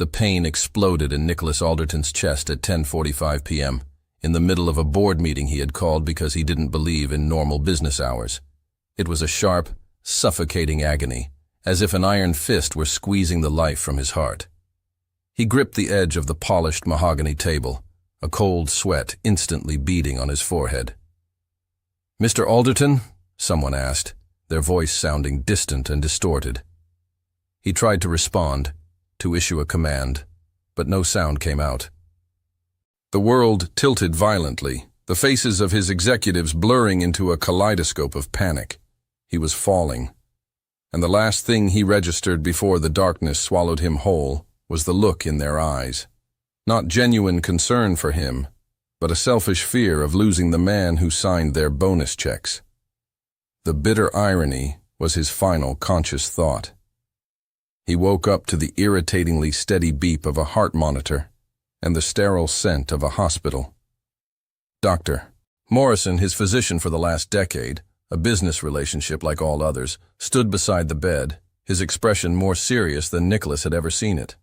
The pain exploded in Nicholas Alderton's chest at 10:45 p.m., in the middle of a board meeting he had called because he didn't believe in normal business hours. It was a sharp, suffocating agony, as if an iron fist were squeezing the life from his heart. He gripped the edge of the polished mahogany table, a cold sweat instantly beading on his forehead. "Mr. Alderton?" someone asked, their voice sounding distant and distorted. He tried to respond, to issue a command, but no sound came out. The world tilted violently, the faces of his executives blurring into a kaleidoscope of panic. He was falling, and the last thing he registered before the darkness swallowed him whole was the look in their eyes. Not genuine concern for him, but a selfish fear of losing the man who signed their bonus checks. The bitter irony was his final conscious thought. He woke up to the irritatingly steady beep of a heart monitor and the sterile scent of a hospital. Dr. Morrison, his physician for the last decade, a business relationship like all others, stood beside the bed, his expression more serious than Nicholas had ever seen it.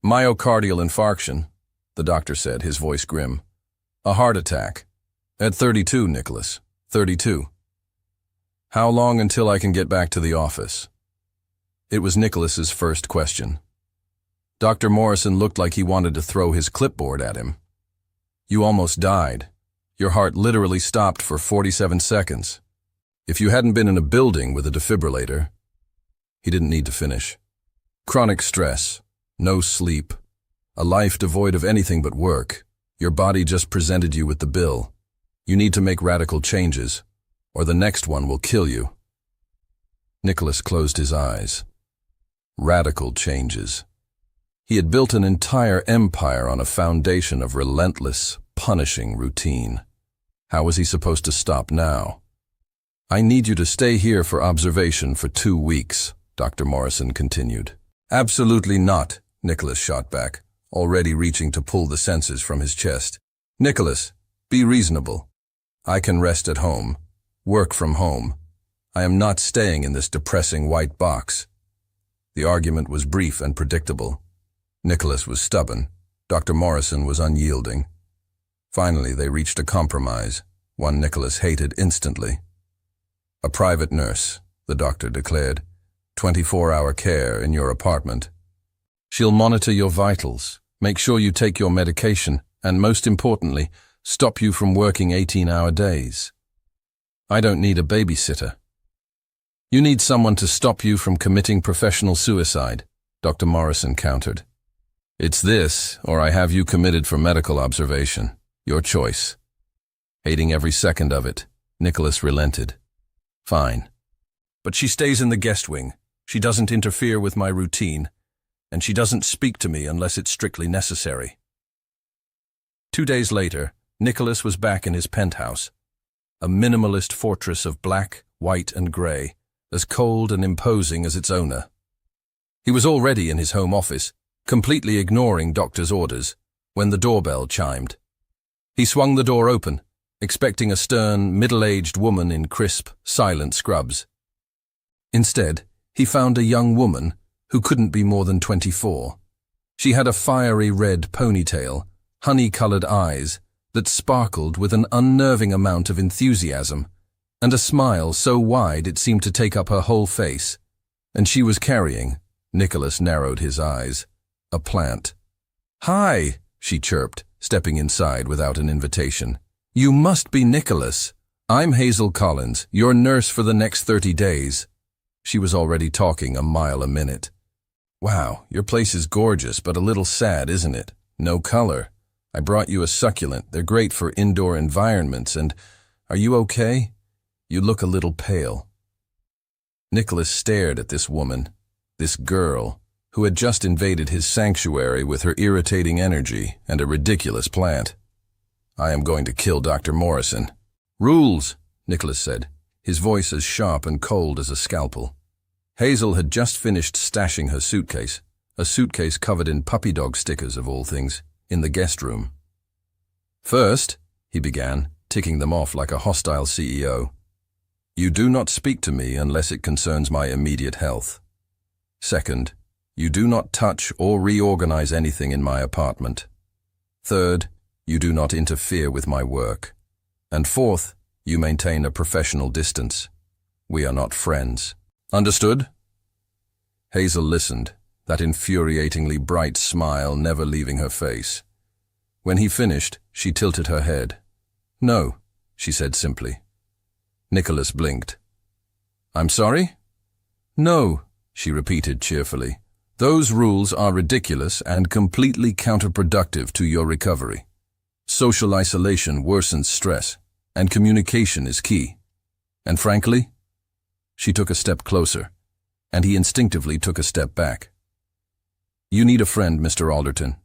"Myocardial infarction," the doctor said, his voice grim. "A heart attack. At 32, Nicholas. 32. How long until I can get back to the office?" It was Nicholas's first question. Dr. Morrison looked like he wanted to throw his clipboard at him. "You almost died. Your heart literally stopped for 47 seconds. If you hadn't been in a building with a defibrillator..." He didn't need to finish. "Chronic stress, no sleep, a life devoid of anything but work. Your body just presented you with the bill. You need to make radical changes, or the next one will kill you." Nicholas closed his eyes. Radical changes. He had built an entire empire on a foundation of relentless, punishing routine. How was he supposed to stop now? "I need you to stay here for observation for 2 weeks, Dr. Morrison continued. "Absolutely not," Nicholas shot back, already reaching to pull the senses from his chest. "Nicholas, be reasonable. I can rest at home, work from home. I am not staying in this depressing white box." The argument was brief and predictable. Nicholas was stubborn. Dr. Morrison was unyielding. Finally, they reached a compromise, one Nicholas hated instantly. "A private nurse," the doctor declared. 24-hour care in your apartment. She'll monitor your vitals, make sure you take your medication, and most importantly, stop you from working 18-hour days. I don't need a babysitter. You need someone to stop you from committing professional suicide, Dr. Morrison countered. It's this, or I have you committed for medical observation. Your choice. Hating every second of it, Nicholas relented. Fine. But she stays in the guest wing. She doesn't interfere with my routine, and she doesn't speak to me unless it's strictly necessary. 2 days later, Nicholas was back in his penthouse, a minimalist fortress of black, white, and gray, as cold and imposing as its owner. He was already in his home office, completely ignoring doctor's orders, when the doorbell chimed. He swung the door open, expecting a stern, middle-aged woman in crisp, silent scrubs. Instead, he found a young woman who couldn't be more than 24. She had a fiery red ponytail, honey-colored eyes that sparkled with an unnerving amount of enthusiasm, and a smile so wide it seemed to take up her whole face. And she was carrying, Nicholas narrowed his eyes, a plant. "Hi," she chirped, stepping inside without an invitation. "You must be Nicholas. I'm Hazel Collins, your nurse for the next 30 days. She was already talking a mile a minute. "Wow, your place is gorgeous, but a little sad, isn't it? No color. I brought you a succulent. They're great for indoor environments, and are you okay? You look a little pale." Nicholas stared at this woman, this girl, who had just invaded his sanctuary with her irritating energy and a ridiculous plant. "I am going to kill Dr. Morrison." "Rules," Nicholas said, his voice as sharp and cold as a scalpel. Hazel had just finished stashing her suitcase, a suitcase covered in puppy dog stickers of all things, in the guest room. "First," he began, ticking them off like a hostile CEO, "you do not speak to me unless it concerns my immediate health. Second, You do not touch or reorganize anything in my apartment. Third, you do not interfere with my work. And fourth, you maintain a professional distance. We are not friends. Understood? Hazel listened, that infuriatingly bright smile never leaving her face. When he finished, she tilted her head. No, she said simply. Nicholas blinked. I'm sorry? No, she repeated cheerfully. Those rules are ridiculous and completely counterproductive to your recovery. Social isolation worsens stress, and communication is key. And frankly, she took a step closer, and he instinctively took a step back. You need a friend, Mr. Alderton.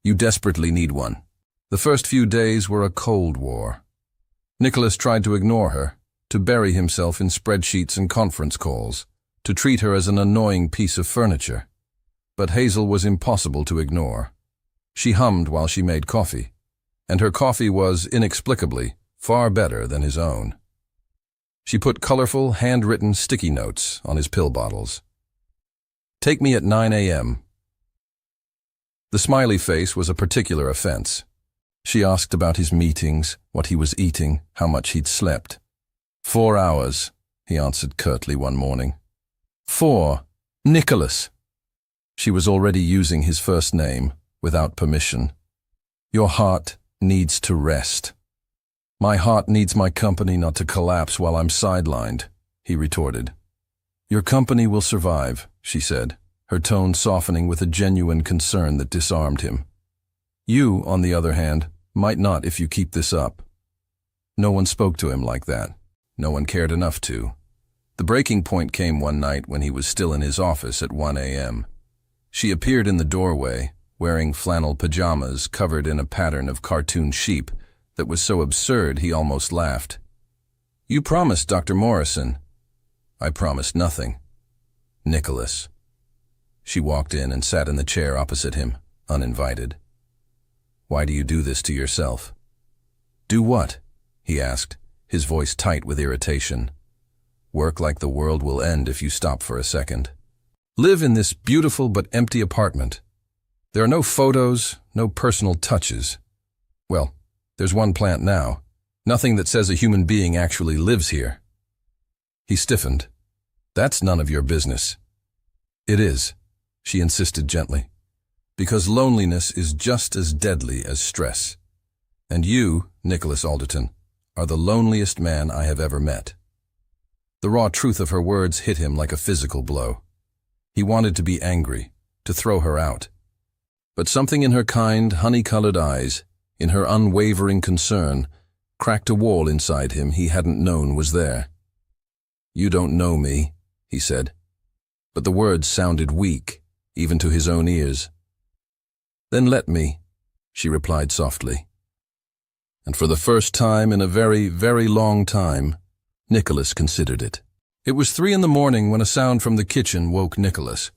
You desperately need one. The first few days were a cold war. Nicholas tried to ignore her, to bury himself in spreadsheets and conference calls, to treat her as an annoying piece of furniture. But Hazel was impossible to ignore. She hummed while she made coffee, and her coffee was, inexplicably, far better than his own. She put colorful, handwritten sticky notes on his pill bottles. Take me at 9 a.m. The smiley face was a particular offense. She asked about his meetings, what he was eating, how much he'd slept. 4 hours, he answered curtly one morning. 4. Nicholas. She was already using his first name, without permission. Your heart needs to rest. My heart needs my company not to collapse while I'm sidelined, he retorted. Your company will survive, she said, her tone softening with a genuine concern that disarmed him. You, on the other hand, might not if you keep this up. No one spoke to him like that. No one cared enough to. The breaking point came one night when he was still in his office at 1 a.m. She appeared in the doorway, wearing flannel pajamas covered in a pattern of cartoon sheep that was so absurd he almost laughed. You promised, Dr. Morrison. I promised nothing. Nicholas. She walked in and sat in the chair opposite him, uninvited. Why do you do this to yourself? Do what? He asked, his voice tight with irritation. Work like the world will end if you stop for a second. Live in this beautiful but empty apartment. There are no photos, no personal touches. Well, there's one plant now. Nothing that says a human being actually lives here. He stiffened. That's none of your business. It is, she insisted gently, because loneliness is just as deadly as stress. And you, Nicholas Alderton, are the loneliest man I have ever met. The raw truth of her words hit him like a physical blow. He wanted to be angry, to throw her out. But something in her kind, honey-colored eyes, in her unwavering concern, cracked a wall inside him he hadn't known was there. You don't know me, he said. But the words sounded weak, even to his own ears. Then let me, she replied softly. And for the first time in a very, very long time, Nicholas considered it. It was 3 in the morning when a sound from the kitchen woke Nicholas.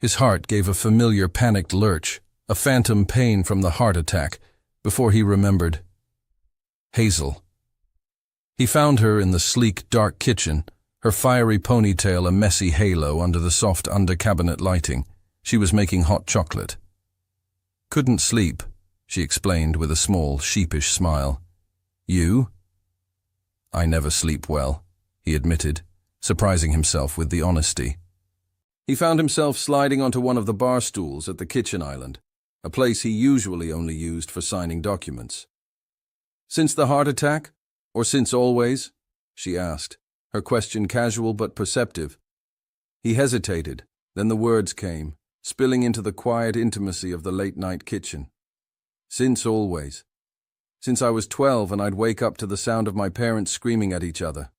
His heart gave a familiar panicked lurch, a phantom pain from the heart attack, before he remembered. Hazel. He found her in the sleek, dark kitchen, her fiery ponytail a messy halo under the soft under-cabinet lighting. She was making hot chocolate. Couldn't sleep, she explained with a small, sheepish smile. You? I never sleep well, he admitted, surprising himself with the honesty. He found himself sliding onto one of the bar stools at the kitchen island, a place he usually only used for signing documents. Since the heart attack, or since always? She asked, her question casual but perceptive. He hesitated, then the words came, spilling into the quiet intimacy of the late-night kitchen. Since always. Since I was 12 and I'd wake up to the sound of my parents screaming at each other.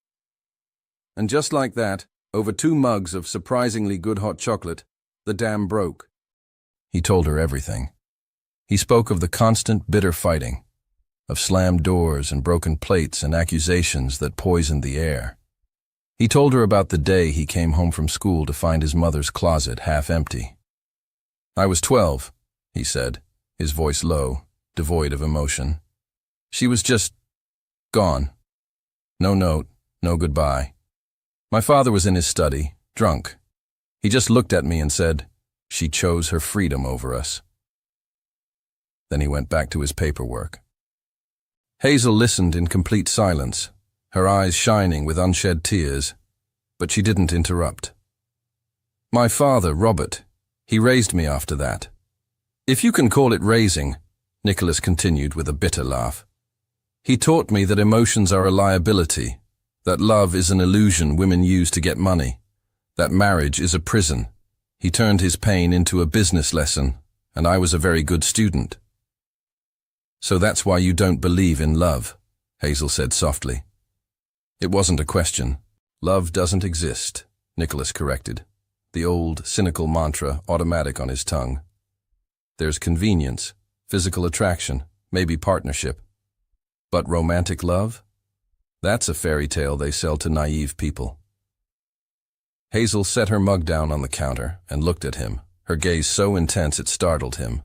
And just like that, over 2 mugs of surprisingly good hot chocolate, the dam broke. He told her everything. He spoke of the constant bitter fighting, of slammed doors and broken plates and accusations that poisoned the air. He told her about the day he came home from school to find his mother's closet half empty. I was 12, he said, his voice low, devoid of emotion. She was just gone. No note, no goodbye. My father was in his study, drunk. He just looked at me and said, She chose her freedom over us. Then he went back to his paperwork. Hazel listened in complete silence, her eyes shining with unshed tears, but she didn't interrupt. My father, Robert, he raised me after that. If you can call it raising, Nicholas continued with a bitter laugh. He taught me that emotions are a liability, that love is an illusion women use to get money, that marriage is a prison. He turned his pain into a business lesson, and I was a very good student. So that's why you don't believe in love, Hazel said softly. It wasn't a question. Love doesn't exist, Nicholas corrected, the old, cynical mantra automatic on his tongue. There's convenience, physical attraction, maybe partnership. But romantic love? That's a fairy tale they sell to naive people. Hazel set her mug down on the counter and looked at him, her gaze so intense it startled him.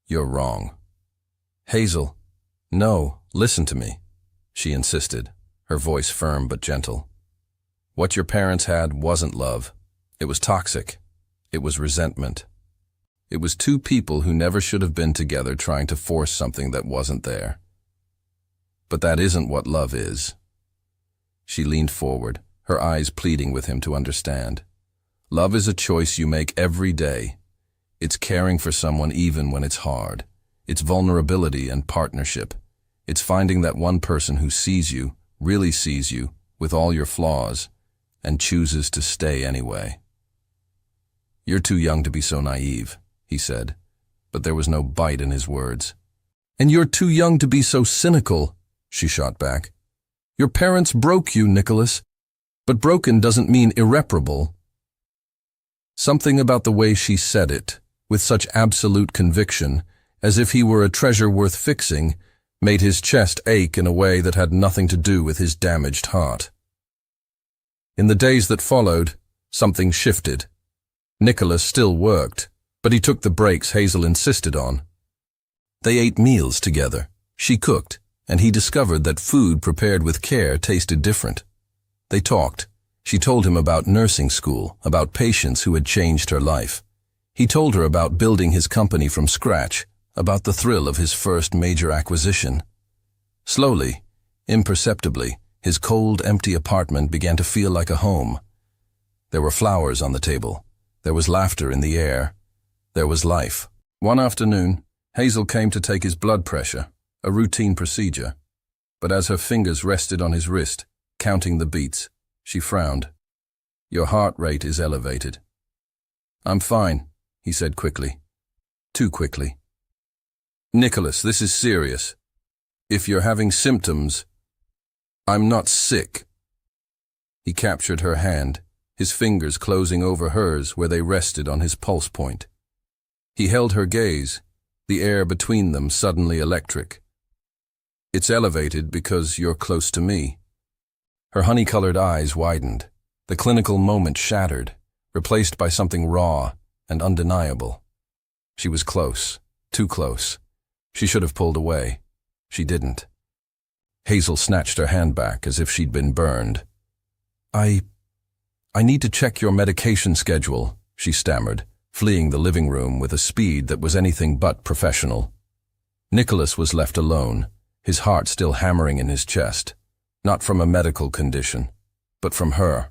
You're wrong. Hazel, no, listen to me, she insisted, her voice firm but gentle. What your parents had wasn't love. It was toxic. It was resentment. It was two people who never should have been together trying to force something that wasn't there. But that isn't what love is. She leaned forward, her eyes pleading with him to understand. Love is a choice you make every day. It's caring for someone even when it's hard. It's vulnerability and partnership. It's finding that one person who sees you, really sees you, with all your flaws, and chooses to stay anyway. You're too young to be so naive, he said, but there was no bite in his words. And you're too young to be so cynical, she shot back. Your parents broke you, Nicholas, but broken doesn't mean irreparable. Something about the way she said it, with such absolute conviction, as if he were a treasure worth fixing, made his chest ache in a way that had nothing to do with his damaged heart. In the days that followed, something shifted. Nicholas still worked, but he took the breaks Hazel insisted on. They ate meals together. She cooked, and he discovered that food prepared with care tasted different. They talked. She told him about nursing school, about patients who had changed her life. He told her about building his company from scratch, about the thrill of his first major acquisition. Slowly, imperceptibly, his cold, empty apartment began to feel like a home. There were flowers on the table. There was laughter in the air. There was life. One afternoon, Hazel came to take his blood pressure, a routine procedure. But as her fingers rested on his wrist, counting the beats, she frowned. Your heart rate is elevated. I'm fine, he said quickly. Too quickly. Nicholas, this is serious. If you're having symptoms, I'm not sick. He captured her hand, his fingers closing over hers where they rested on his pulse point. He held her gaze, the air between them suddenly electric. It's elevated because you're close to me. Her honey-colored eyes widened, the clinical moment shattered, replaced by something raw and undeniable. She was close, too close. She should have pulled away. She didn't. Hazel snatched her hand back as if she'd been burned. I need to check your medication schedule, she stammered, fleeing the living room with a speed that was anything but professional. Nicholas was left alone, his heart still hammering in his chest, not from a medical condition, but from her.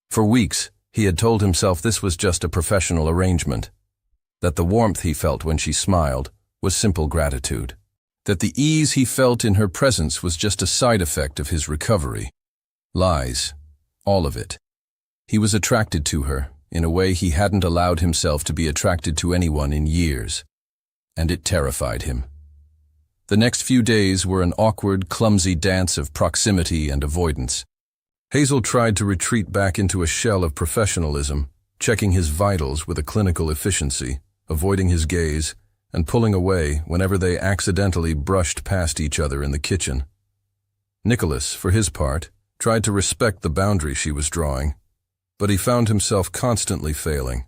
For weeks, he had told himself this was just a professional arrangement, that the warmth he felt when she smiled was simple gratitude, that the ease he felt in her presence was just a side effect of his recovery. Lies, all of it. He was attracted to her in a way he hadn't allowed himself to be attracted to anyone in years, and it terrified him. The next few days were an awkward, clumsy dance of proximity and avoidance. Hazel tried to retreat back into a shell of professionalism, checking his vitals with a clinical efficiency, avoiding his gaze, and pulling away whenever they accidentally brushed past each other in the kitchen. Nicholas, for his part, tried to respect the boundary she was drawing, but he found himself constantly failing.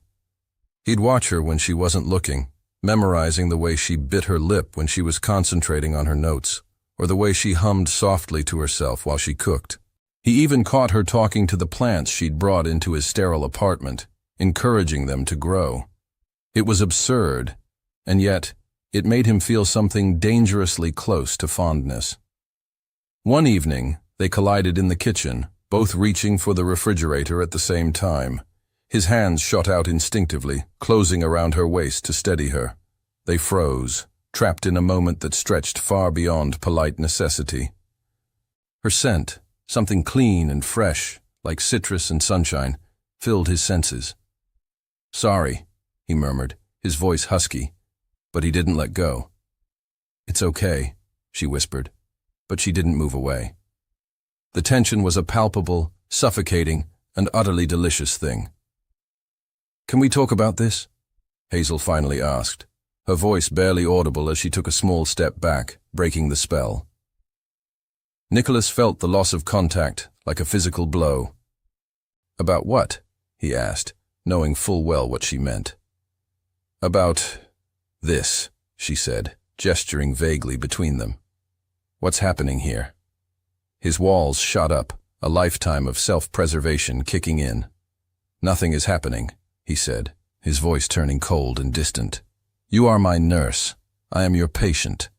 He'd watch her when she wasn't looking, memorizing the way she bit her lip when she was concentrating on her notes, or the way she hummed softly to herself while she cooked. He even caught her talking to the plants she'd brought into his sterile apartment, encouraging them to grow. It was absurd, and yet it made him feel something dangerously close to fondness. One evening, they collided in the kitchen, both reaching for the refrigerator at the same time. His hands shot out instinctively, closing around her waist to steady her. They froze, trapped in a moment that stretched far beyond polite necessity. Her scent, something clean and fresh, like citrus and sunshine, filled his senses. "Sorry," he murmured, his voice husky, but he didn't let go. "It's okay," she whispered, but she didn't move away. The tension was a palpable, suffocating, and utterly delicious thing. "Can we talk about this?" Hazel finally asked, her voice barely audible as she took a small step back, breaking the spell. Nicholas felt the loss of contact like a physical blow. "About what?" he asked, knowing full well what she meant. "About this," she said, gesturing vaguely between them. "What's happening here?" His walls shot up, a lifetime of self-preservation kicking in. "Nothing is happening," he said, his voice turning cold and distant. "You are my nurse. I am your patient.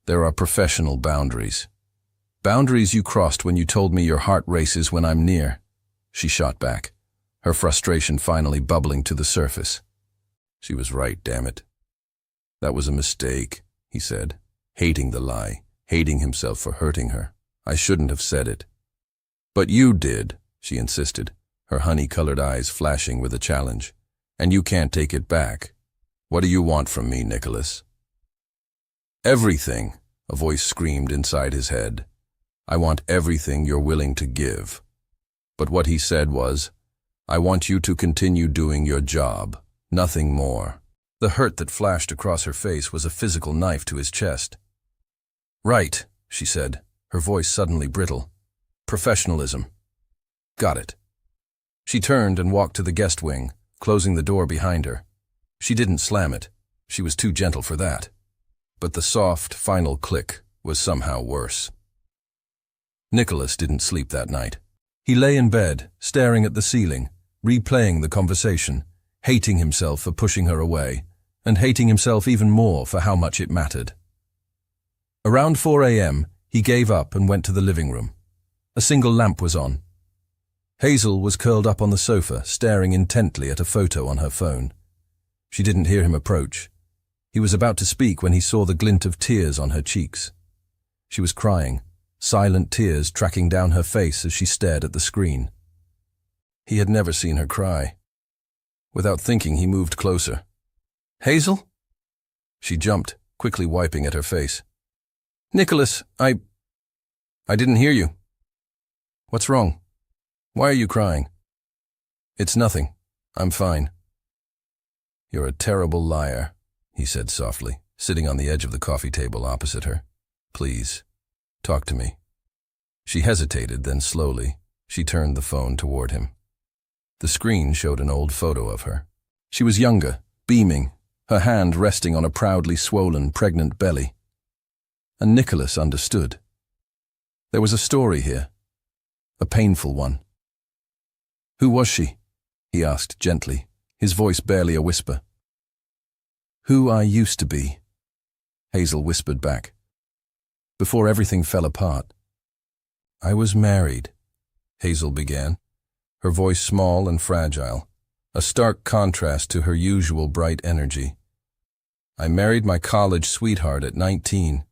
There are professional boundaries. Boundaries you crossed when you told me your heart races when I'm near," she shot back, her frustration finally bubbling to the surface. She was right, damn it. "That was a mistake," he said, hating the lie, hating himself for hurting her. "I shouldn't have said it." "But you did," she insisted, her honey-colored eyes flashing with a challenge. "And you can't take it back. What do you want from me, Nicholas?" "Everything," a voice screamed inside his head. "I want everything you're willing to give." But what he said was, "I want you to continue doing your job, nothing more." The hurt that flashed across her face was a physical knife to his chest. "Right," she said, her voice suddenly brittle. "Professionalism. Got it." She turned and walked to the guest wing, closing the door behind her. She didn't slam it. She was too gentle for that. But the soft, final click was somehow worse. Nicholas didn't sleep that night. He lay in bed, staring at the ceiling, replaying the conversation, hating himself for pushing her away, and hating himself even more for how much it mattered. Around 4 a.m., he gave up and went to the living room. A single lamp was on. Hazel was curled up on the sofa, staring intently at a photo on her phone. She didn't hear him approach. He was about to speak when he saw the glint of tears on her cheeks. She was crying, silent tears tracking down her face as she stared at the screen. He had never seen her cry. Without thinking, he moved closer. "Hazel?" She jumped, quickly wiping at her face. "Nicholas, I didn't hear you. What's wrong? Why are you crying?" "It's nothing. I'm fine." "You're a terrible liar," he said softly, sitting on the edge of the coffee table opposite her. "Please, talk to me." She hesitated, then slowly, she turned the phone toward him. The screen showed an old photo of her. She was younger, beaming, her hand resting on a proudly swollen, pregnant belly. And Nicholas understood. There was a story here, a painful one. "Who was she?" he asked gently, his voice barely a whisper. "Who I used to be," Hazel whispered back. "Before everything fell apart." "I was married," Hazel began, her voice small and fragile, a stark contrast to her usual bright energy. "I married my college sweetheart at 19.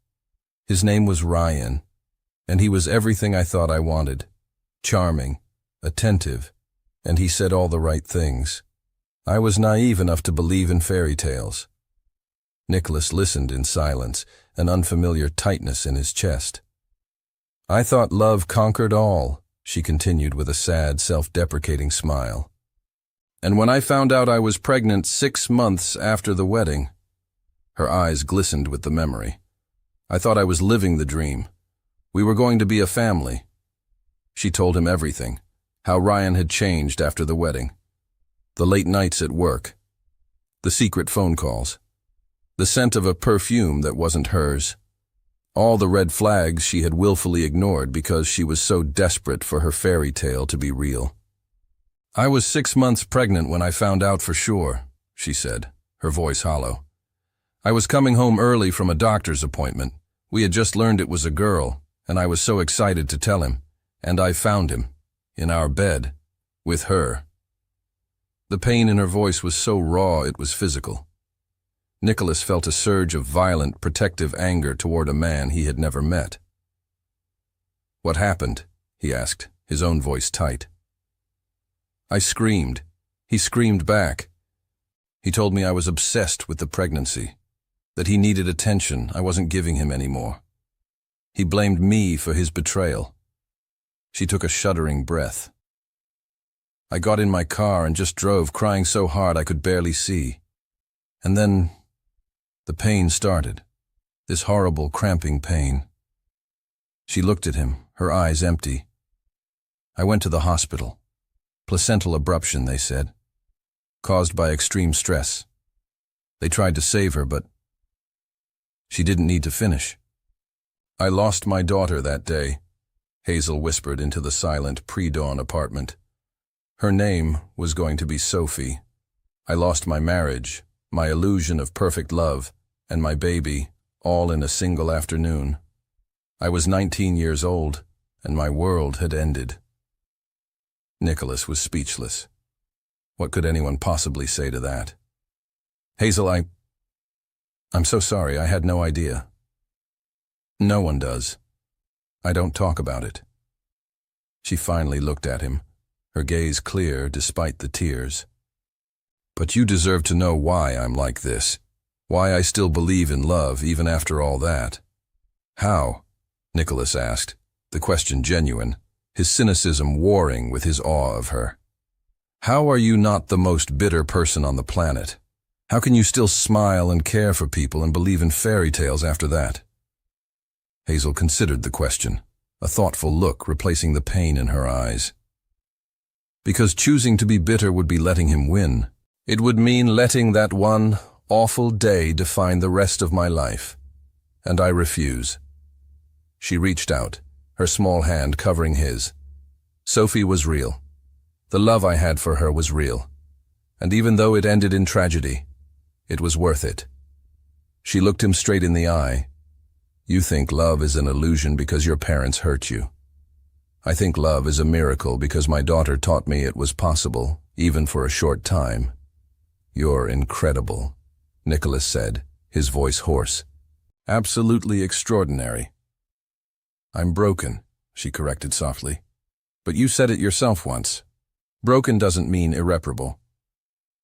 His name was Ryan, and he was everything I thought I wanted. Charming, attentive, and he said all the right things. I was naive enough to believe in fairy tales." Nicholas listened in silence, an unfamiliar tightness in his chest. "I thought love conquered all," she continued with a sad, self-deprecating smile. "And when I found out I was pregnant 6 months after the wedding," her eyes glistened with the memory, "I thought I was living the dream. We were going to be a family." She told him everything, how Ryan had changed after the wedding. The late nights at work, the secret phone calls, the scent of a perfume that wasn't hers, all the red flags she had willfully ignored because she was so desperate for her fairy tale to be real. I was 6 months pregnant when I found out for sure, she said, her voice hollow. I was coming home early from a doctor's appointment. We had just learned it was a girl, and I was so excited to tell him. And I found him, in our bed, with her. The pain in her voice was so raw it was physical. Nicholas felt a surge of violent, protective anger toward a man he had never met. What happened? He asked, his own voice tight. I screamed. He screamed back. He told me I was obsessed with the pregnancy, that he needed attention I wasn't giving him anymore. He blamed me for his betrayal. She took a shuddering breath. I got in my car and just drove, crying so hard I could barely see. And then the pain started, this horrible, cramping pain. She looked at him, her eyes empty. I went to the hospital. Placental abruption, they said, caused by extreme stress. They tried to save her, but she didn't need to finish. I lost my daughter that day, Hazel whispered into the silent pre-dawn apartment. Her name was going to be Sophie. I lost my marriage, my illusion of perfect love, and my baby, all in a single afternoon. I was 19 years old, and my world had ended. Nicholas was speechless. What could anyone possibly say to that? Hazel, I'm so sorry, I had no idea. No one does. I don't talk about it. She finally looked at him, her gaze clear despite the tears. But you deserve to know why I'm like this, why I still believe in love even after all that. How? Nicholas asked, the question genuine, his cynicism warring with his awe of her. How are you not the most bitter person on the planet? How can you still smile and care for people and believe in fairy tales after that? Hazel considered the question, a thoughtful look replacing the pain in her eyes. Because choosing to be bitter would be letting him win. It would mean letting that one awful day define the rest of my life. And I refuse. She reached out, her small hand covering his. Sophie was real. The love I had for her was real. And even though it ended in tragedy, it was worth it. She looked him straight in the eye. You think love is an illusion because your parents hurt you. I think love is a miracle because my daughter taught me it was possible, even for a short time. You're incredible, Nicholas said, his voice hoarse. Absolutely extraordinary. I'm broken, she corrected softly. But you said it yourself once. Broken doesn't mean irreparable.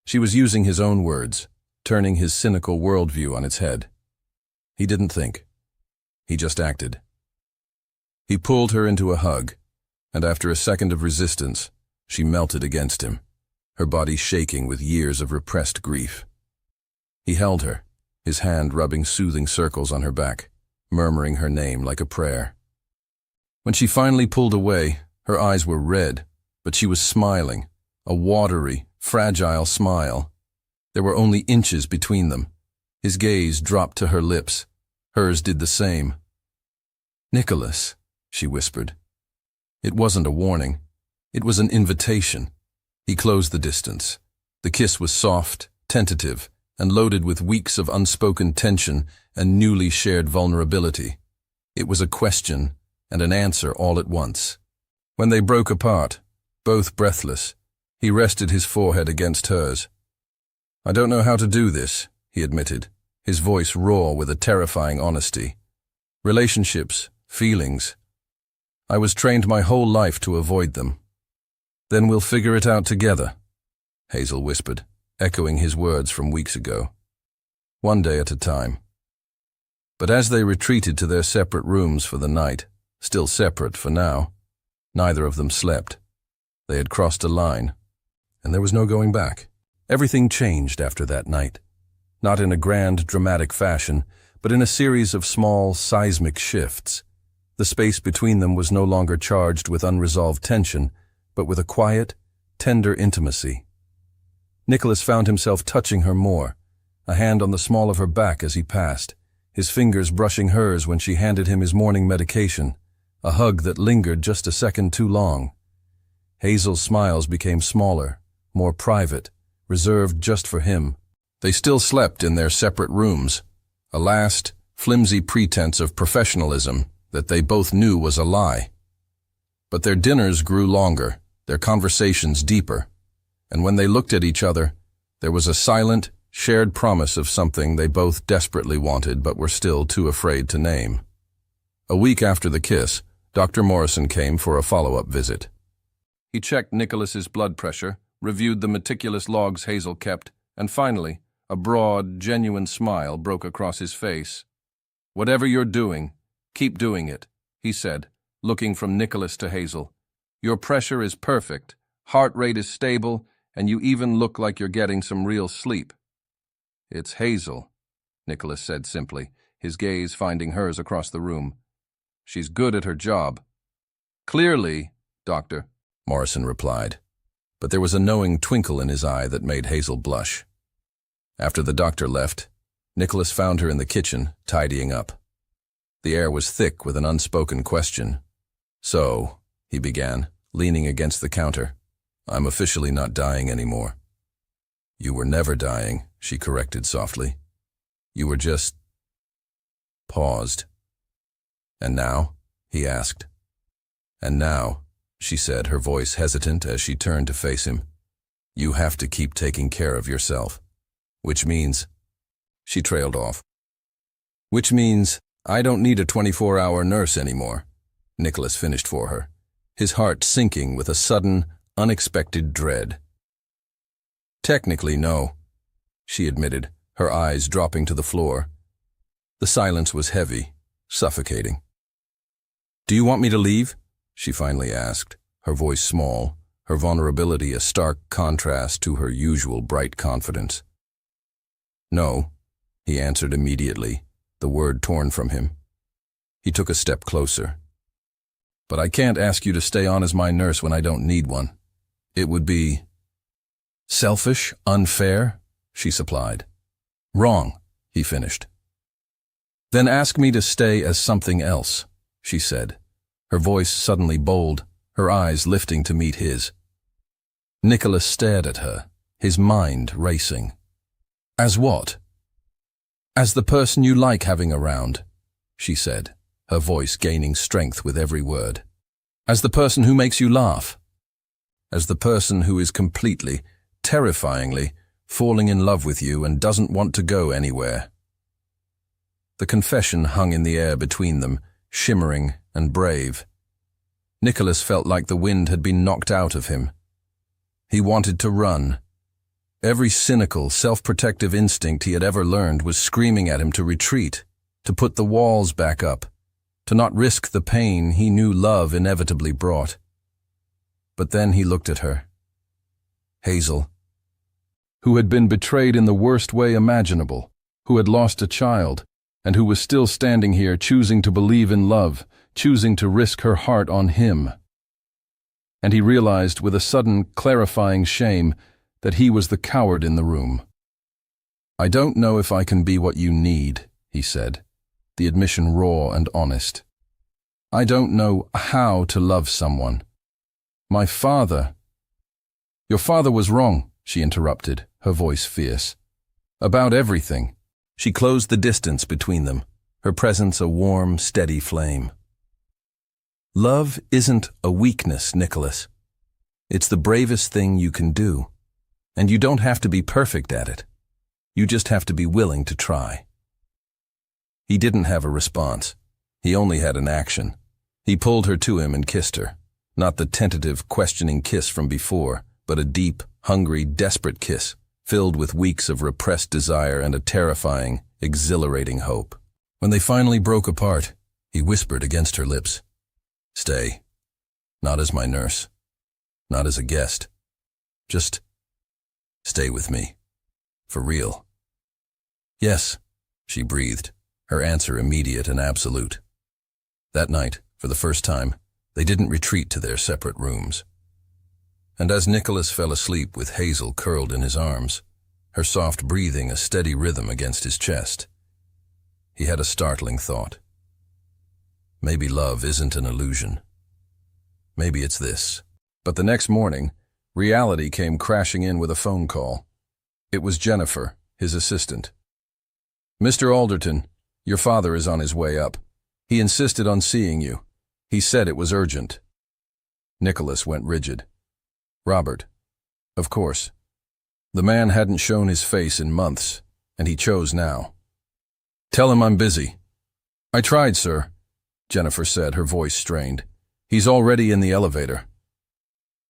She was using his own words, turning his cynical worldview on its head. He didn't think. He just acted. He pulled her into a hug, and after a second of resistance, she melted against him, her body shaking with years of repressed grief. He held her, his hand rubbing soothing circles on her back, murmuring her name like a prayer. When she finally pulled away, her eyes were red, but she was smiling, a watery, fragile smile. There were only inches between them. His gaze dropped to her lips. Hers did the same. Nicholas, she whispered. It wasn't a warning. It was an invitation. He closed the distance. The kiss was soft, tentative, and loaded with weeks of unspoken tension and newly shared vulnerability. It was a question and an answer all at once. When they broke apart, both breathless, he rested his forehead against hers. I don't know how to do this, he admitted, his voice raw with a terrifying honesty. Relationships, feelings. I was trained my whole life to avoid them. Then we'll figure it out together, Hazel whispered, echoing his words from weeks ago. One day at a time. But as they retreated to their separate rooms for the night, still separate for now, neither of them slept. They had crossed a line, and there was no going back. Everything changed after that night. Not in a grand, dramatic fashion, but in a series of small, seismic shifts. The space between them was no longer charged with unresolved tension, but with a quiet, tender intimacy. Nicholas found himself touching her more, a hand on the small of her back as he passed, his fingers brushing hers when she handed him his morning medication, a hug that lingered just a second too long. Hazel's smiles became smaller, more private, reserved just for him. They still slept in their separate rooms, a last, flimsy pretense of professionalism that they both knew was a lie. But their dinners grew longer, their conversations deeper, and when they looked at each other, there was a silent, shared promise of something they both desperately wanted but were still too afraid to name. A week after the kiss, Dr. Morrison came for a follow-up visit. He checked Nicholas's blood pressure, reviewed the meticulous logs Hazel kept, and finally, a broad, genuine smile broke across his face. "Whatever you're doing, keep doing it," he said, looking from Nicholas to Hazel. "Your pressure is perfect, heart rate is stable, and you even look like you're getting some real sleep." "It's Hazel," Nicholas said simply, his gaze finding hers across the room. "She's good at her job." "Clearly, Doctor," Morrison replied, but there was a knowing twinkle in his eye that made Hazel blush. After the doctor left, Nicholas found her in the kitchen, tidying up. The air was thick with an unspoken question. "So," he began, leaning against the counter, "I'm officially not dying anymore." "You were never dying," she corrected softly. "You were just..." Paused. "And now?" he asked. "And now," she said, her voice hesitant as she turned to face him, "you have to keep taking care of yourself. Which means..." She trailed off. "Which means I don't need a 24-hour nurse anymore," Nicholas finished for her, his heart sinking with a sudden, unexpected dread. "Technically, no," she admitted, her eyes dropping to the floor. The silence was heavy, suffocating. "Do you want me to leave?" she finally asked, her voice small, her vulnerability a stark contrast to her usual bright confidence. "No," he answered immediately, the word torn from him. He took a step closer. "But I can't ask you to stay on as my nurse when I don't need one. It would be..." "Selfish, unfair," she supplied. "Wrong," he finished. "Then ask me to stay as something else," she said, her voice suddenly bold, her eyes lifting to meet his. Nicholas stared at her, his mind racing. "As what?" "As the person you like having around," she said, her voice gaining strength with every word. "As the person who makes you laugh. As the person who is completely, terrifyingly, falling in love with you and doesn't want to go anywhere." The confession hung in the air between them, shimmering and brave. Nicholas felt like the wind had been knocked out of him. He wanted to run. Every cynical, self-protective instinct he had ever learned was screaming at him to retreat, to put the walls back up, to not risk the pain he knew love inevitably brought. But then he looked at her. Hazel, who had been betrayed in the worst way imaginable, who had lost a child, and who was still standing here choosing to believe in love, choosing to risk her heart on him. And he realized with a sudden, clarifying shame that he was the coward in the room. "I don't know if I can be what you need," he said, the admission raw and honest. "I don't know how to love someone. My father..." "Your father was wrong," she interrupted, her voice fierce. "About everything." She closed the distance between them, her presence a warm, steady flame. "Love isn't a weakness, Nicholas. It's the bravest thing you can do. And you don't have to be perfect at it. You just have to be willing to try." He didn't have a response. He only had an action. He pulled her to him and kissed her. Not the tentative, questioning kiss from before, but a deep, hungry, desperate kiss, filled with weeks of repressed desire and a terrifying, exhilarating hope. When they finally broke apart, he whispered against her lips, "Stay. Not as my nurse. Not as a guest. Just stay with me. For real." "Yes," she breathed, her answer immediate and absolute. That night, for the first time, they didn't retreat to their separate rooms. And as Nicholas fell asleep with Hazel curled in his arms, her soft breathing a steady rhythm against his chest, he had a startling thought. Maybe love isn't an illusion. Maybe it's this. But the next morning, reality came crashing in with a phone call. It was Jennifer, his assistant. "Mr. Alderton, your father is on his way up. He insisted on seeing you. He said it was urgent." Nicholas went rigid. Robert. Of course. The man hadn't shown his face in months, and he chose now. "Tell him I'm busy." "I tried, sir," Jennifer said, her voice strained. "He's already in the elevator."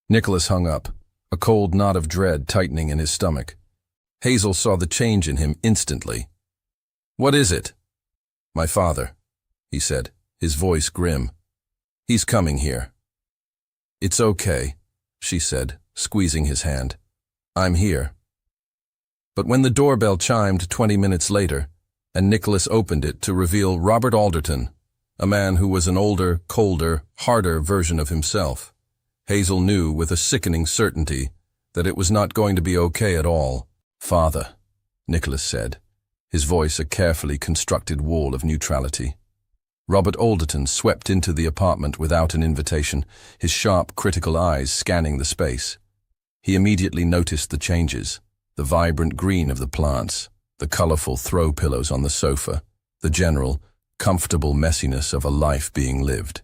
Nicholas hung up, a cold knot of dread tightening in his stomach. Hazel saw the change in him instantly. "What is it?" "My father," he said, his voice grim. "He's coming here." "It's okay," she said, squeezing his hand. "I'm here." But when the doorbell chimed 20 minutes later, and Nicholas opened it to reveal Robert Alderton, a man who was an older, colder, harder version of himself, Hazel knew with a sickening certainty that it was not going to be okay at all. "Father," Nicholas said, his voice a carefully constructed wall of neutrality. Robert Alderton swept into the apartment without an invitation, his sharp, critical eyes scanning the space. He immediately noticed the changes, the vibrant green of the plants, the colorful throw pillows on the sofa, the general, comfortable messiness of a life being lived.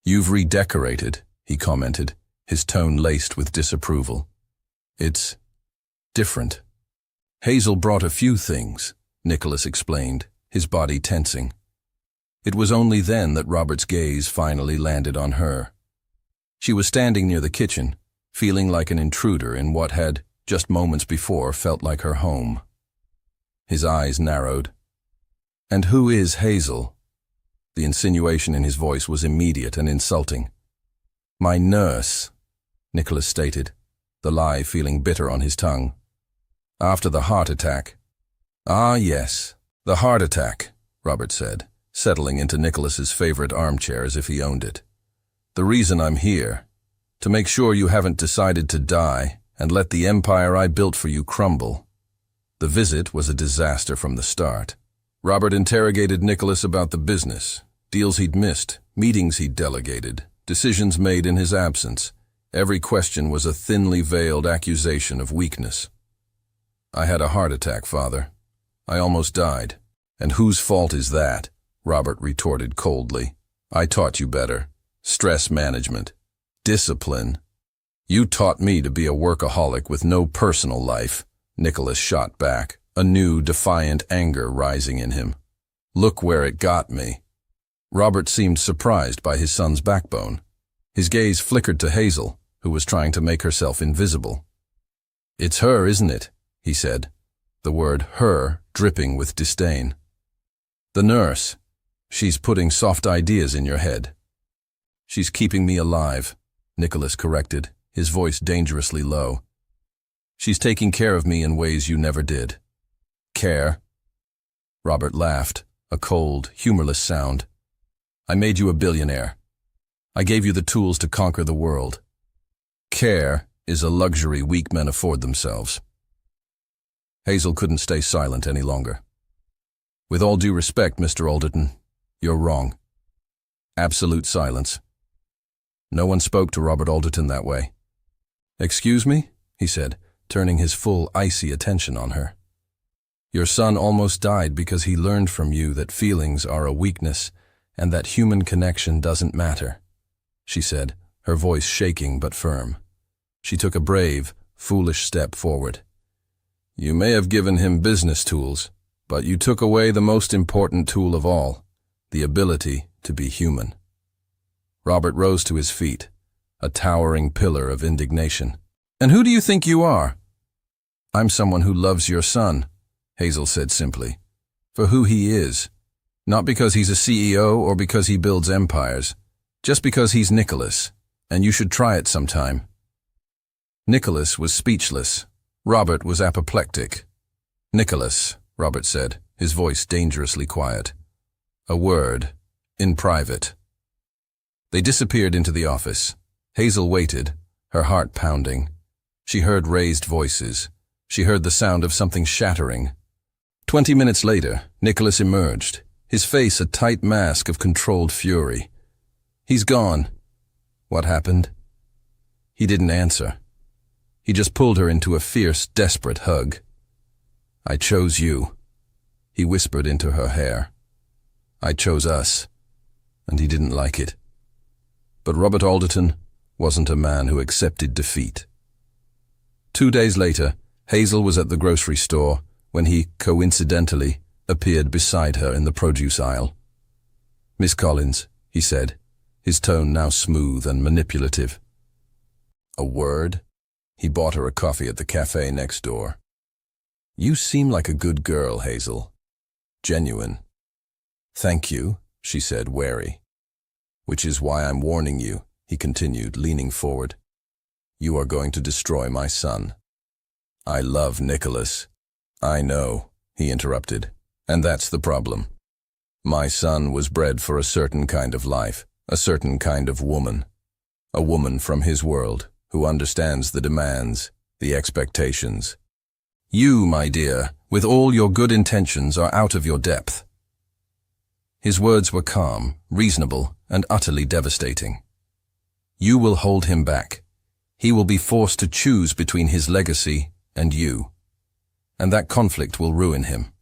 "You've redecorated," he commented, his tone laced with disapproval. "It's different." "Hazel brought a few things," Nicholas explained, his body tensing. It was only then that Robert's gaze finally landed on her. She was standing near the kitchen, feeling like an intruder in what had, just moments before, felt like her home. His eyes narrowed. "And who is Hazel?" The insinuation in his voice was immediate and insulting. "My nurse," Nicholas stated, the lie feeling bitter on his tongue. "After the heart attack." "Ah, yes, the heart attack," Robert said, settling into Nicholas's favorite armchair as if he owned it. "The reason I'm here, to make sure you haven't decided to die and let the empire I built for you crumble." The visit was a disaster from the start. Robert interrogated Nicholas about the business, deals he'd missed, meetings he'd delegated, decisions made in his absence. Every question was a thinly veiled accusation of weakness. "I had a heart attack, Father. I almost died." "And whose fault is that?" Robert retorted coldly. "I taught you better. Stress management. Discipline. You taught me to be a workaholic with no personal life," Nicholas shot back, a new, defiant anger rising in him. "Look where it got me." Robert seemed surprised by his son's backbone. His gaze flickered to Hazel, who was trying to make herself invisible. "It's her, isn't it?" he said, the word her dripping with disdain. "The nurse. She's putting soft ideas in your head." "She's keeping me alive," Nicholas corrected, his voice dangerously low. "She's taking care of me in ways you never did." "Care?" Robert laughed, a cold, humorless sound. "I made you a billionaire. I gave you the tools to conquer the world. Care is a luxury weak men afford themselves." Hazel couldn't stay silent any longer. "With all due respect, Mr. Alderton, you're wrong." Absolute silence. No one spoke to Robert Alderton that way. "Excuse me?" he said, turning his full, icy attention on her. "Your son almost died because he learned from you that feelings are a weakness and that human connection doesn't matter," she said, her voice shaking but firm. She took a brave, foolish step forward. "You may have given him business tools, but you took away the most important tool of all, the ability to be human." Robert rose to his feet, a towering pillar of indignation. "And who do you think you are?" "I'm someone who loves your son," Hazel said simply, "for who he is. Not because he's a CEO or because he builds empires, just because he's Nicholas, and you should try it sometime." Nicholas was speechless. Robert was apoplectic. "Nicholas," Robert said, his voice dangerously quiet. "A word, in private." They disappeared into the office. Hazel waited, her heart pounding. She heard raised voices. She heard the sound of something shattering. 20 minutes later, Nicholas emerged, his face a tight mask of controlled fury. "He's gone." "What happened?" He didn't answer. He just pulled her into a fierce, desperate hug. "I chose you," he whispered into her hair. "I chose us," and he didn't like it. But Robert Alderton wasn't a man who accepted defeat. 2 days later, Hazel was at the grocery store when he, coincidentally, appeared beside her in the produce aisle. "Miss Collins," he said, his tone now smooth and manipulative. "A word?" He bought her a coffee at the cafe next door. "You seem like a good girl, Hazel. Genuine." "Thank you," she said, wary. "Which is why I'm warning you," he continued, leaning forward. "You are going to destroy my son." "I love Nicholas." "I know," he interrupted, "and that's the problem. My son was bred for a certain kind of life, a certain kind of woman. A woman from his world, who understands the demands, the expectations. You, my dear, with all your good intentions, are out of your depth." His words were calm, reasonable, and utterly devastating. "You will hold him back. He will be forced to choose between his legacy and you. And that conflict will ruin him."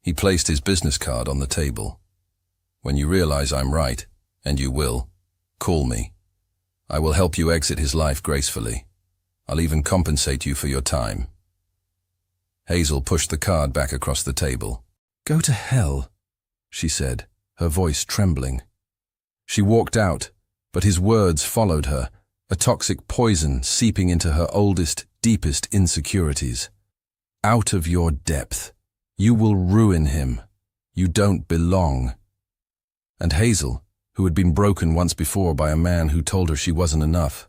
He placed his business card on the table. "When you realize I'm right, and you will, call me. I will help you exit his life gracefully. I'll even compensate you for your time." Hazel pushed the card back across the table. "Go to hell," she said, her voice trembling. She walked out, but his words followed her, a toxic poison seeping into her oldest, deepest insecurities. "Out of your depth. You will ruin him. You don't belong." And Hazel, who had been broken once before by a man who told her she wasn't enough,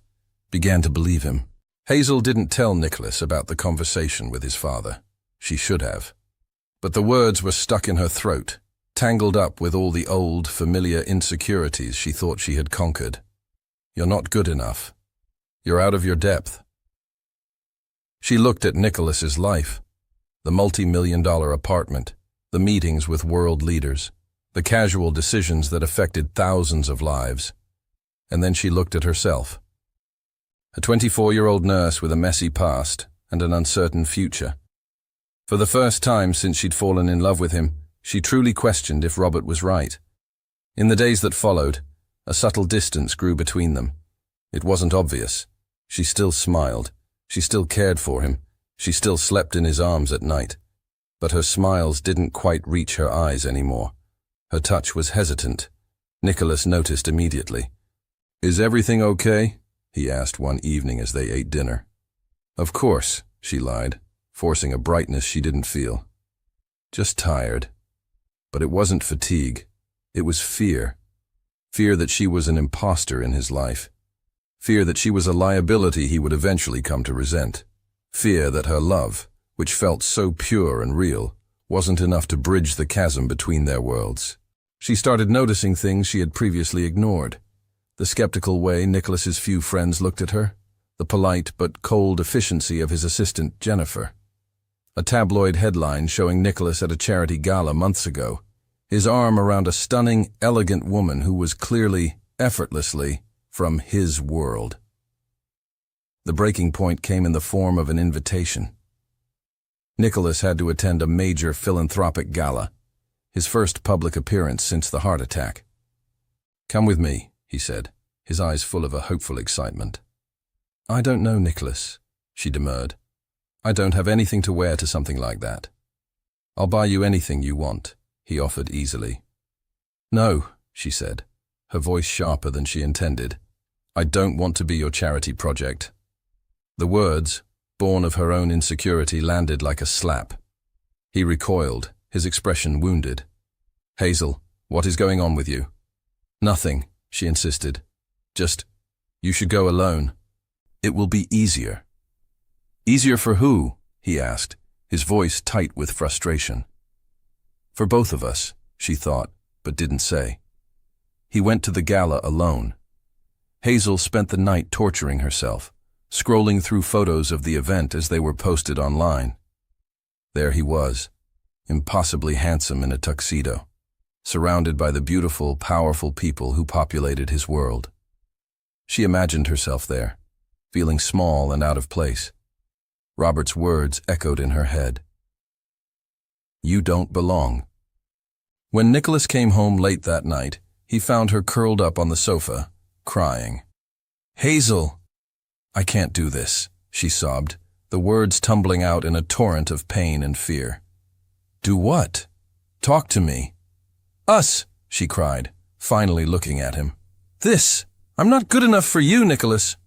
began to believe him. Hazel didn't tell Nicholas about the conversation with his father. She should have. But the words were stuck in her throat, tangled up with all the old, familiar insecurities she thought she had conquered. "You're not good enough. You're out of your depth." She looked at Nicholas's life, the multi-million-dollar apartment, the meetings with world leaders, the casual decisions that affected thousands of lives. And then she looked at herself. A 24-year-old nurse with a messy past and an uncertain future. For the first time since she'd fallen in love with him, she truly questioned if Robert was right. In the days that followed, a subtle distance grew between them. It wasn't obvious. She still smiled. She still cared for him. She still slept in his arms at night. But her smiles didn't quite reach her eyes anymore. Her touch was hesitant. Nicholas noticed immediately. "Is everything okay?" he asked one evening as they ate dinner. "Of course," she lied, forcing a brightness she didn't feel. "Just tired." But it wasn't fatigue. It was fear. Fear that she was an imposter in his life. Fear that she was a liability he would eventually come to resent. Fear that her love, which felt so pure and real, wasn't enough to bridge the chasm between their worlds. She started noticing things she had previously ignored. The skeptical way Nicholas's few friends looked at her, the polite but cold efficiency of his assistant Jennifer. A tabloid headline showing Nicholas at a charity gala months ago, his arm around a stunning, elegant woman who was clearly, effortlessly, from his world. The breaking point came in the form of an invitation. Nicholas had to attend a major philanthropic gala, his first public appearance since the heart attack. "Come with me," he said, his eyes full of a hopeful excitement. "I don't know, Nicholas," she demurred. "I don't have anything to wear to something like that." "I'll buy you anything you want," he offered easily. "No," she said, her voice sharper than she intended. "I don't want to be your charity project." The words, born of her own insecurity, landed like a slap. He recoiled, his expression wounded. "Hazel, what is going on with you?" "Nothing," she insisted. "Just, you should go alone. It will be easier." "Easier for who?" he asked, his voice tight with frustration. "For both of us," she thought, but didn't say. He went to the gala alone. Hazel spent the night torturing herself, scrolling through photos of the event as they were posted online. There he was, impossibly handsome in a tuxedo, surrounded by the beautiful, powerful people who populated his world. She imagined herself there, feeling small and out of place. Robert's words echoed in her head. You don't belong. When Nicholas came home late that night, he found her curled up on the sofa, crying. Hazel! I can't do this, she sobbed, the words tumbling out in a torrent of pain and fear. Do what? Talk to me. Us, she cried, finally looking at him. This! I'm not good enough for you, Nicholas.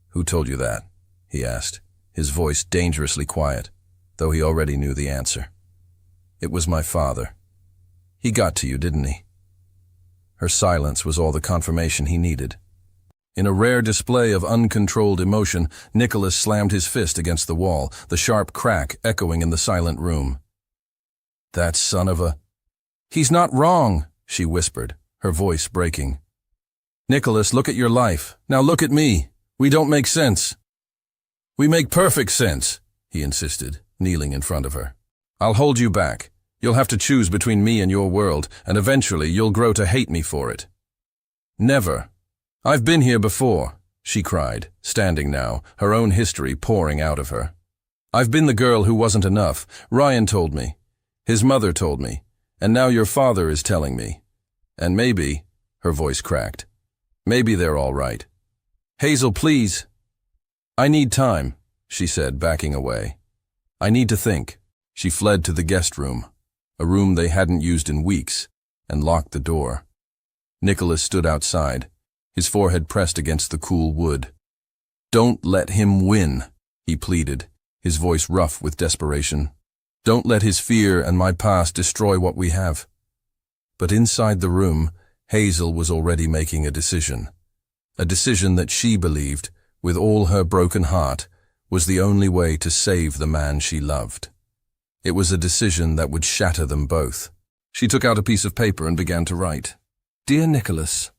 Who told you that? He asked, his voice dangerously quiet, though he already knew the answer. It was my father. He got to you, didn't he? Her silence was all the confirmation he needed. In a rare display of uncontrolled emotion, Nicholas slammed his fist against the wall, the sharp crack echoing in the silent room. That son of a... He's not wrong, she whispered, her voice breaking. Nicholas, look at your life. Now look at me. We don't make sense. We make perfect sense, he insisted, kneeling in front of her. I'll hold you back. You'll have to choose between me and your world, and eventually you'll grow to hate me for it. Never. I've been here before, she cried, standing now, her own history pouring out of her. I've been the girl who wasn't enough. Ryan told me. His mother told me. And now your father is telling me. And maybe, her voice cracked, maybe they're all right. Hazel, please. I need time, she said, backing away. I need to think. She fled to the guest room, a room they hadn't used in weeks, and locked the door. Nicholas stood outside, his forehead pressed against the cool wood. Don't let him win, he pleaded, his voice rough with desperation. Don't let his fear and my past destroy what we have. But inside the room, Hazel was already making a decision that she believed, with all her broken heart, was the only way to save the man she loved. It was a decision that would shatter them both. She took out a piece of paper and began to write. Dear Nicholas.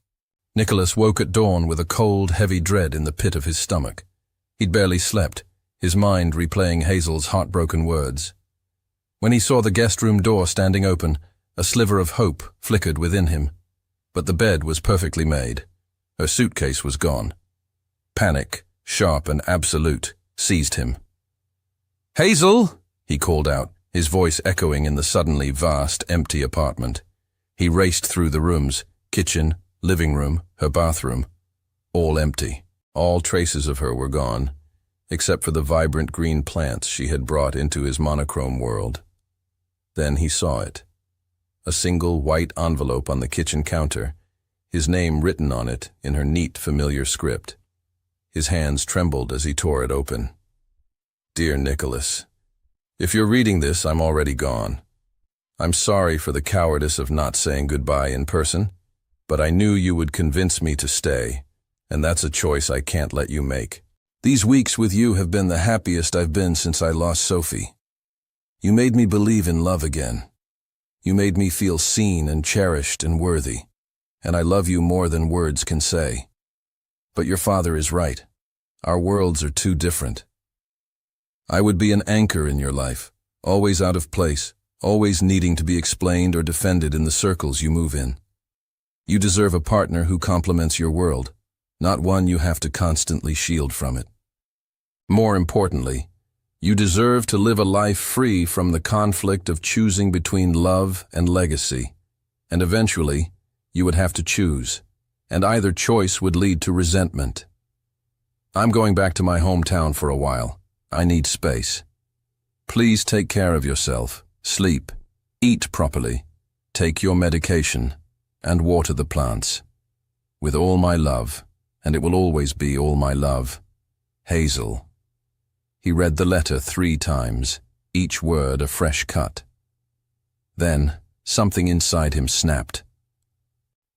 Nicholas woke at dawn with a cold, heavy dread in the pit of his stomach. He'd barely slept, his mind replaying Hazel's heartbroken words. When he saw the guest room door standing open, a sliver of hope flickered within him. But the bed was perfectly made. Her suitcase was gone. Panic, sharp and absolute, seized him. Hazel! He called out, his voice echoing in the suddenly vast, empty apartment. He raced through the rooms, kitchen, living room, her bathroom. All empty. All traces of her were gone, except for the vibrant green plants she had brought into his monochrome world. Then he saw it. A single white envelope on the kitchen counter, his name written on it in her neat, familiar script. His hands trembled as he tore it open. Dear Nicholas, if you're reading this, I'm already gone. I'm sorry for the cowardice of not saying goodbye in person, but I knew you would convince me to stay, and that's a choice I can't let you make. These weeks with you have been the happiest I've been since I lost Sophie. You made me believe in love again. You made me feel seen and cherished and worthy, and I love you more than words can say. But your father is right. Our worlds are too different. I would be an anchor in your life, always out of place, always needing to be explained or defended in the circles you move in. You deserve a partner who complements your world, not one you have to constantly shield from it. More importantly, you deserve to live a life free from the conflict of choosing between love and legacy, and eventually, you would have to choose, and either choice would lead to resentment. I'm going back to my hometown for a while. I need space. Please take care of yourself, sleep, eat properly, take your medication, and water the plants. With all my love, and it will always be all my love, Hazel. He read the letter 3 times, each word a fresh cut. Then, something inside him snapped.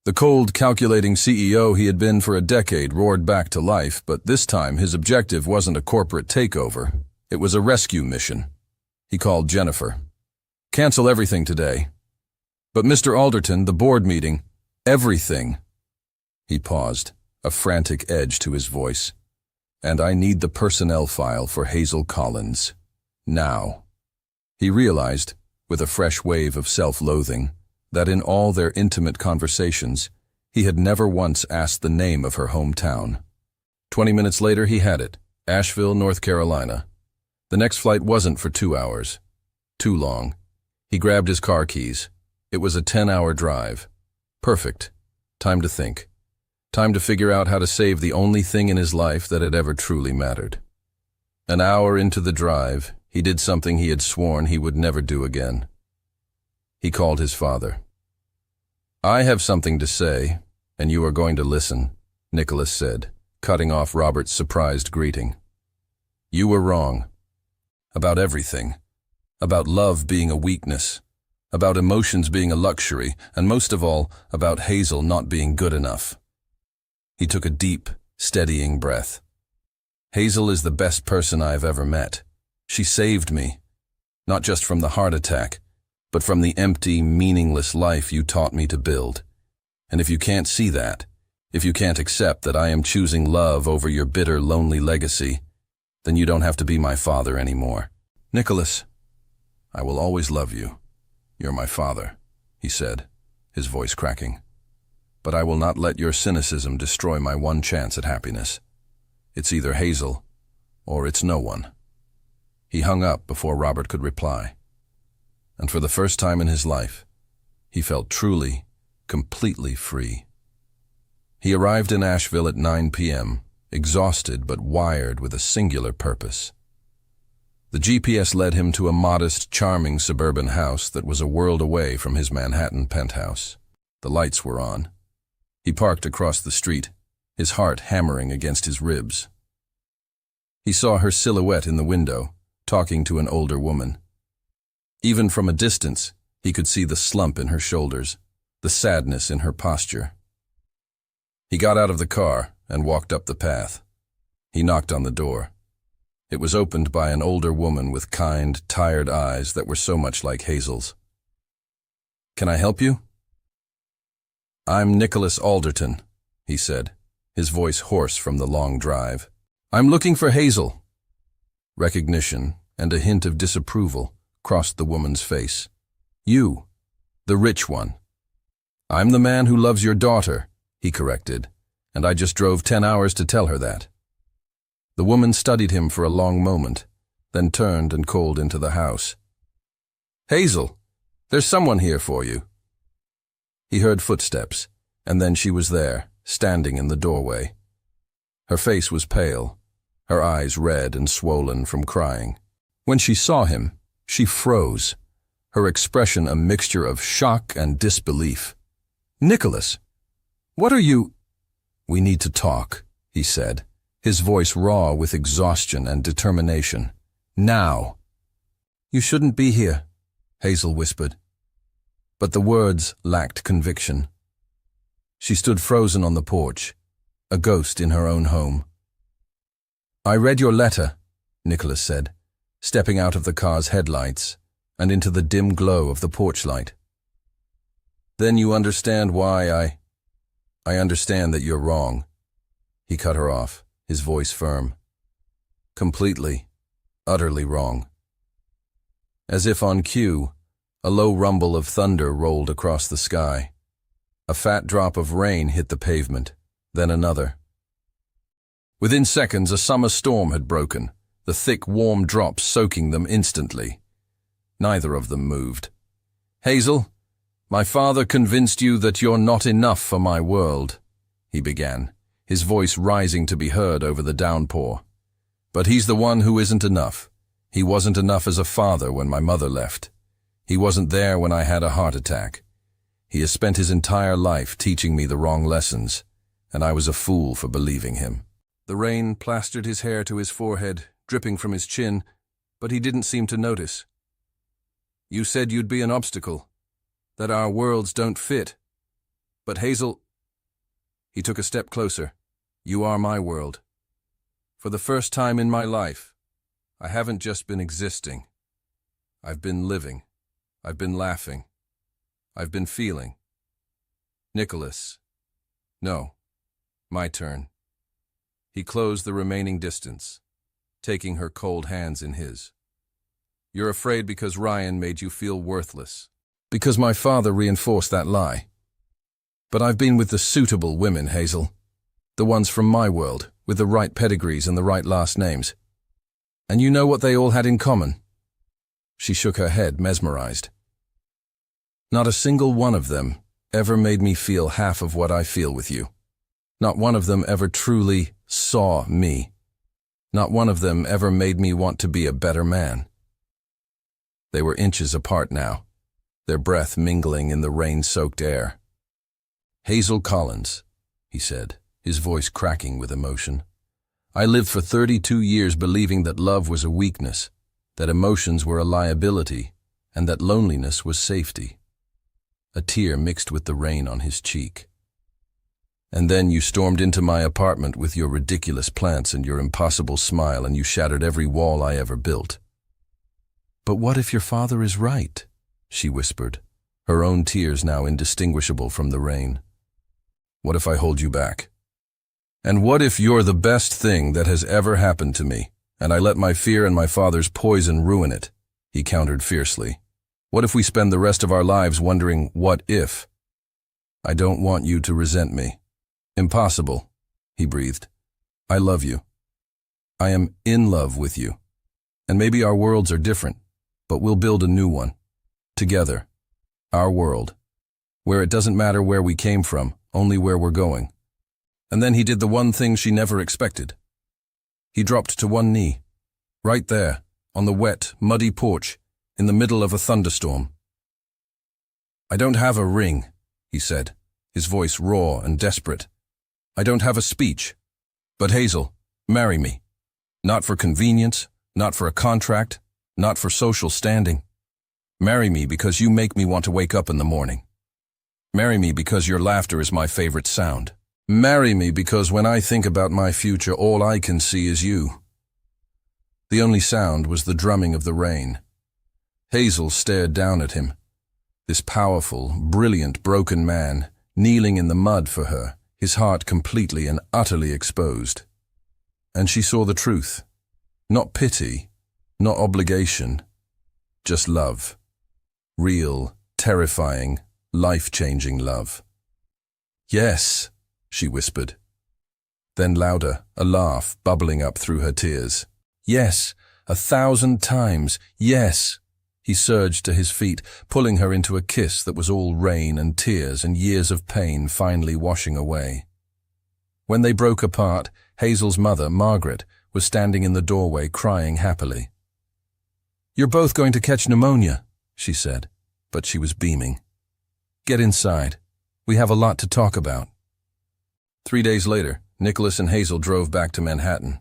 The cold, calculating CEO he had been for a decade roared back to life, but this time his objective wasn't a corporate takeover. It was a rescue mission. He called Jennifer. Cancel everything today. But Mr. Alderton, the board meeting, everything. He paused, a frantic edge to his voice. And I need the personnel file for Hazel Collins. Now. He realized, with a fresh wave of self-loathing, that in all their intimate conversations, he had never once asked the name of her hometown. 20 minutes later, he had it. Asheville, North Carolina. The next flight wasn't for 2 hours. Too long. He grabbed his car keys. It was a 10-hour drive. Perfect. Time to think. Time to figure out how to save the only thing in his life that had ever truly mattered. An hour into the drive, he did something he had sworn he would never do again. He called his father. "I have something to say, and you are going to listen," Nicholas said, cutting off Robert's surprised greeting. "You were wrong. About everything. About love being a weakness. About emotions being a luxury, and most of all, about Hazel not being good enough." He took a deep, steadying breath. "Hazel is the best person I have ever met. She saved me, not just from the heart attack, but from the empty, meaningless life you taught me to build. And if you can't see that, if you can't accept that I am choosing love over your bitter, lonely legacy, then you don't have to be my father anymore. Nicholas, I will always love you. You're my father," he said, his voice cracking. "But I will not let your cynicism destroy my one chance at happiness. It's either Hazel, or it's no one." He hung up before Robert could reply. And for the first time in his life, he felt truly, completely free. He arrived in Asheville at 9 p.m., exhausted but wired with a singular purpose. The GPS led him to a modest, charming suburban house that was a world away from his Manhattan penthouse. The lights were on. He parked across the street, his heart hammering against his ribs. He saw her silhouette in the window, talking to an older woman. Even from a distance, he could see the slump in her shoulders, the sadness in her posture. He got out of the car and walked up the path. He knocked on the door. It was opened by an older woman with kind, tired eyes that were so much like Hazel's. "Can I help you?" "I'm Nicholas Alderton," he said, his voice hoarse from the long drive. "I'm looking for Hazel." Recognition and a hint of disapproval crossed the woman's face. "You, the rich one." "I'm the man who loves your daughter," he corrected, "and I just drove 10 hours to tell her that." The woman studied him for a long moment, then turned and called into the house. "Hazel, there's someone here for you." He heard footsteps, and then she was there, standing in the doorway. Her face was pale, her eyes red and swollen from crying. When she saw him, she froze, her expression a mixture of shock and disbelief. "Nicholas, what are you—" "We need to talk," he said, his voice raw with exhaustion and determination. "Now." "You shouldn't be here," Hazel whispered. But the words lacked conviction. She stood frozen on the porch, a ghost in her own home. "I read your letter," Nicholas said, stepping out of the car's headlights and into the dim glow of the porch light. "Then you understand why I understand that you're wrong." He cut her off, his voice firm. "Completely, utterly wrong." As if on cue, a low rumble of thunder rolled across the sky. A fat drop of rain hit the pavement, then another. Within seconds, a summer storm had broken, the thick, warm drops soaking them instantly. Neither of them moved. "Hazel, my father convinced you that you're not enough for my world," he began, his voice rising to be heard over the downpour. "But he's the one who isn't enough. He wasn't enough as a father when my mother left. He wasn't there when I had a heart attack. He has spent his entire life teaching me the wrong lessons, and I was a fool for believing him." The rain plastered his hair to his forehead, dripping from his chin, but he didn't seem to notice. "You said you'd be an obstacle, that our worlds don't fit. But Hazel—" He took a step closer. "You are my world. For the first time in my life, I haven't just been existing. I've been living. I've been laughing. I've been feeling. Nicholas. No. My turn." He closed the remaining distance, taking her cold hands in his. "You're afraid because Ryan made you feel worthless. Because my father reinforced that lie. But I've been with the suitable women, Hazel. The ones from my world, with the right pedigrees and the right last names. And you know what they all had in common? She shook her head, mesmerized. Not a single one of them ever made me feel half of what I feel with you. Not one of them ever truly saw me. Not one of them ever made me want to be a better man. They were inches apart now, their breath mingling in the rain-soaked air. Hazel Collins, he said, his voice cracking with emotion. I lived for 32 years believing that love was a weakness, that emotions were a liability, and that loneliness was safety. A tear mixed with the rain on his cheek. And then you stormed into my apartment with your ridiculous plants and your impossible smile, and you shattered every wall I ever built. But what if your father is right? She whispered, her own tears now indistinguishable from the rain. What if I hold you back? And what if you're the best thing that has ever happened to me, and I let my fear and my father's poison ruin it? He countered fiercely. What if we spend the rest of our lives wondering, what if? I don't want you to resent me. Impossible, he breathed. I love you. I am in love with you. And maybe our worlds are different, but we'll build a new one. Together. Our world. Where it doesn't matter where we came from, only where we're going. And then he did the one thing she never expected. He dropped to one knee, right there, on the wet, muddy porch, in the middle of a thunderstorm. I don't have a ring, he said, his voice raw and desperate. I don't have a speech. But Hazel, marry me. Not for convenience, not for a contract, not for social standing. Marry me because you make me want to wake up in the morning. Marry me because your laughter is my favorite sound. Marry me because when I think about my future, all I can see is you. The only sound was the drumming of the rain. Hazel stared down at him, this powerful, brilliant, broken man, kneeling in the mud for her, his heart completely and utterly exposed. And she saw the truth. Not pity, not obligation, just love. Real, terrifying, life-changing love. Yes, she whispered. Then louder, a laugh bubbling up through her tears. Yes, 1,000 times, yes. He surged to his feet, pulling her into a kiss that was all rain and tears and years of pain finally washing away. When they broke apart, Hazel's mother, Margaret, was standing in the doorway crying happily. You're both going to catch pneumonia, she said, but she was beaming. Get inside. We have a lot to talk about. 3 days later, Nicholas and Hazel drove back to Manhattan.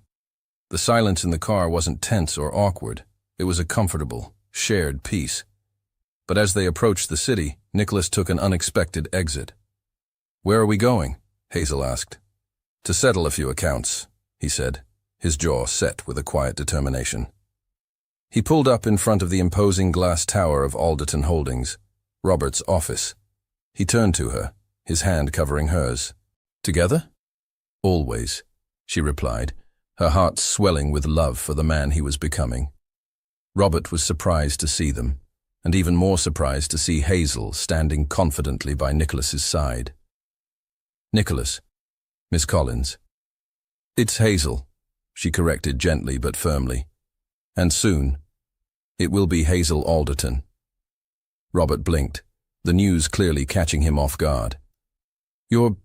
The silence in the car wasn't tense or awkward. It was a comfortable, shared peace. But as they approached the city, Nicholas took an unexpected exit. Where are we going? Hazel asked. To settle a few accounts, he said, his jaw set with a quiet determination. He pulled up in front of the imposing glass tower of Alderton Holdings, Robert's office. He turned to her, his hand covering hers. Together? Always, she replied, her heart swelling with love for the man he was becoming. Robert was surprised to see them, and even more surprised to see Hazel standing confidently by Nicholas's side. Nicholas, Miss Collins. It's Hazel, she corrected gently but firmly. And soon, it will be Hazel Alderton. Robert blinked, the news clearly catching him off guard. You're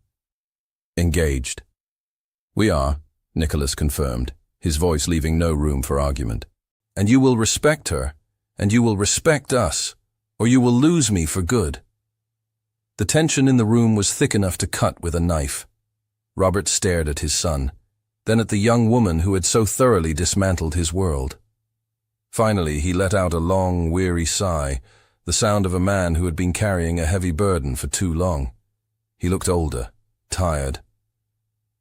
engaged. We are, Nicholas confirmed, his voice leaving no room for argument. And you will respect her, and you will respect us, or you will lose me for good. The tension in the room was thick enough to cut with a knife. Robert stared at his son, then at the young woman who had so thoroughly dismantled his world. Finally, he let out a long, weary sigh, the sound of a man who had been carrying a heavy burden for too long. He looked older, tired.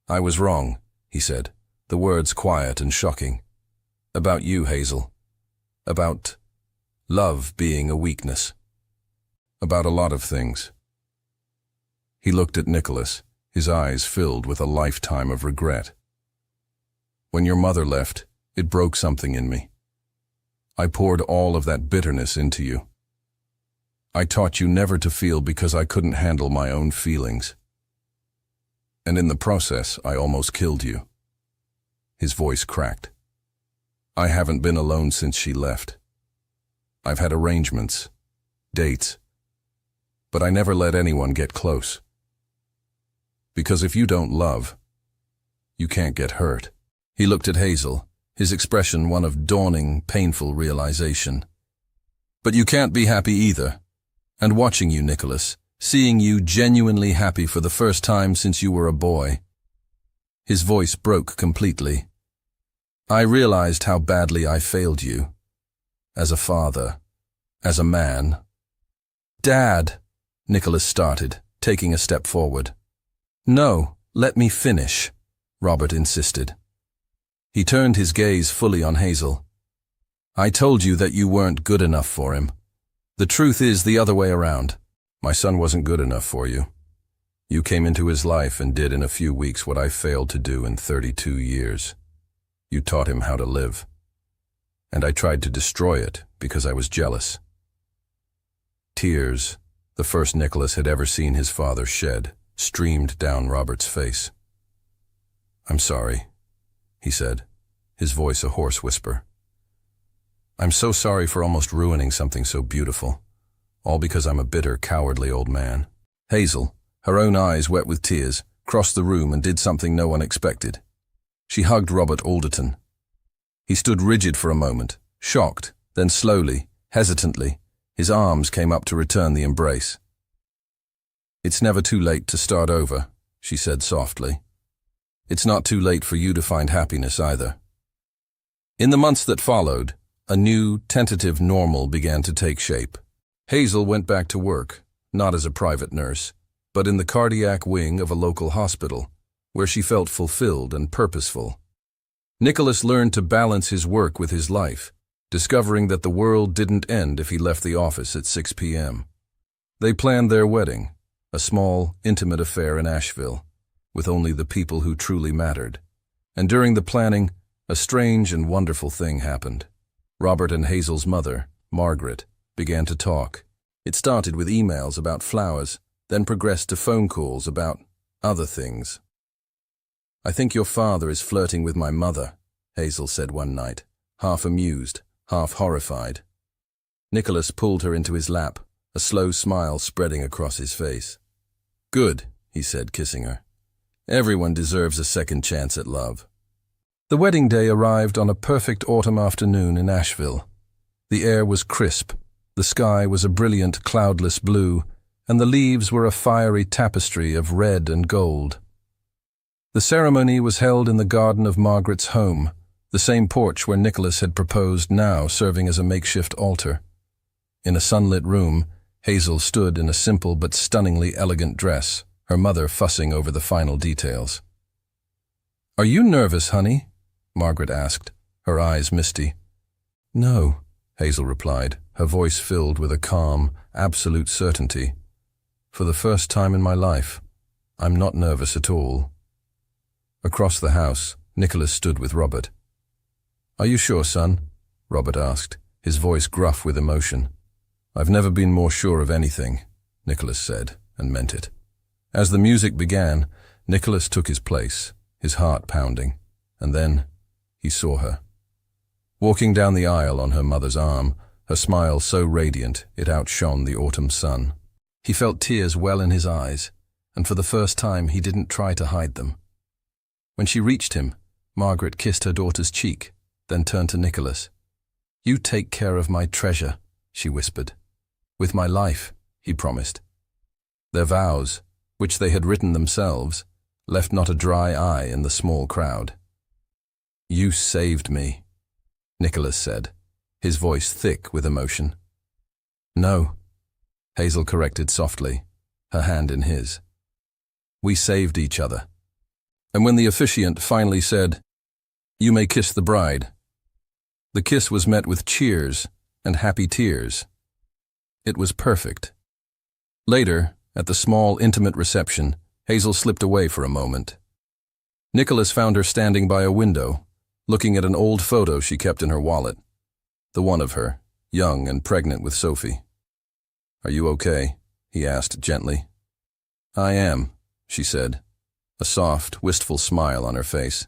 I was wrong, he said, the words quiet and shocking. About you, Hazel. About love being a weakness. About a lot of things. He looked at Nicholas, his eyes filled with a lifetime of regret. When your mother left, it broke something in me. I poured all of that bitterness into you. I taught you never to feel because I couldn't handle my own feelings. And in the process, I almost killed you. His voice cracked. I haven't been alone since she left. I've had arrangements, dates, but I never let anyone get close. Because if you don't love, you can't get hurt. He looked at Hazel, his expression one of dawning, painful realization. But you can't be happy either. And watching you, Nicholas, seeing you genuinely happy for the first time since you were a boy. His voice broke completely. I realized how badly I failed you. As a father, as a man. Dad, Nicholas started, taking a step forward. No, let me finish, Robert insisted. He turned his gaze fully on Hazel. I told you that you weren't good enough for him. The truth is the other way around. My son wasn't good enough for you. You came into his life and did in a few weeks what I failed to do in 32 years. You taught him how to live. And I tried to destroy it because I was jealous. Tears, the first Nicholas had ever seen his father shed, streamed down Robert's face. I'm sorry, he said, his voice a hoarse whisper. I'm so sorry for almost ruining something so beautiful, all because I'm a bitter, cowardly old man. Hazel, her own eyes wet with tears, crossed the room and did something no one expected. She hugged Robert Alderton. He stood rigid for a moment, shocked, then slowly, hesitantly, his arms came up to return the embrace. It's never too late to start over, she said softly. It's not too late for you to find happiness either. In the months that followed, a new, tentative normal began to take shape. Hazel went back to work, not as a private nurse, but in the cardiac wing of a local hospital, where she felt fulfilled and purposeful. Nicholas learned to balance his work with his life, discovering that the world didn't end if he left the office at 6 p.m. They planned their wedding, a small, intimate affair in Asheville, with only the people who truly mattered. And during the planning, a strange and wonderful thing happened. Robert and Hazel's mother, Margaret, began to talk. It started with emails about flowers, then progressed to phone calls about other things. I think your father is flirting with my mother, Hazel said one night, half amused, half horrified. Nicholas pulled her into his lap, a slow smile spreading across his face. Good, he said, kissing her. Everyone deserves a second chance at love. The wedding day arrived on a perfect autumn afternoon in Asheville. The air was crisp, the sky was a brilliant cloudless blue, and the leaves were a fiery tapestry of red and gold. The ceremony was held in the garden of Margaret's home, the same porch where Nicholas had proposed now serving as a makeshift altar. In a sunlit room, Hazel stood in a simple but stunningly elegant dress, her mother fussing over the final details. Are you nervous, honey? Margaret asked, her eyes misty. No, Hazel replied, her voice filled with a calm, absolute certainty. For the first time in my life, I'm not nervous at all. Across the house, Nicholas stood with Robert. Are you sure, son? Robert asked, his voice gruff with emotion. I've never been more sure of anything, Nicholas said, and meant it. As the music began, Nicholas took his place, his heart pounding, and then he saw her. Walking down the aisle on her mother's arm, her smile so radiant it outshone the autumn sun. He felt tears well in his eyes, and for the first time he didn't try to hide them. When she reached him, Margaret kissed her daughter's cheek, then turned to Nicholas. You take care of my treasure, she whispered. With my life, he promised. Their vows, which they had written themselves, left not a dry eye in the small crowd. You saved me, Nicholas said, his voice thick with emotion. No, Hazel corrected softly, her hand in his. We saved each other. And when the officiant finally said, You may kiss the bride, the kiss was met with cheers and happy tears. It was perfect. Later, at the small, intimate reception, Hazel slipped away for a moment. Nicholas found her standing by a window, looking at an old photo she kept in her wallet. The one of her, young and pregnant with Sophie. Are you okay? He asked gently. I am, she said, a soft, wistful smile on her face.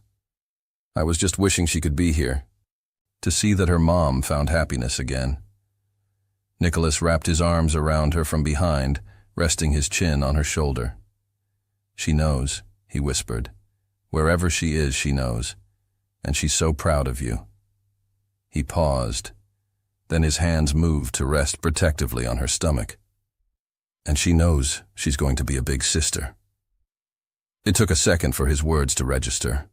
I was just wishing she could be here, to see that her mom found happiness again. Nicholas wrapped his arms around her from behind, resting his chin on her shoulder. She knows, he whispered. Wherever she is, she knows, and she's so proud of you. He paused. Then his hands moved to rest protectively on her stomach. And she knows she's going to be a big sister. It took a second for his words to register.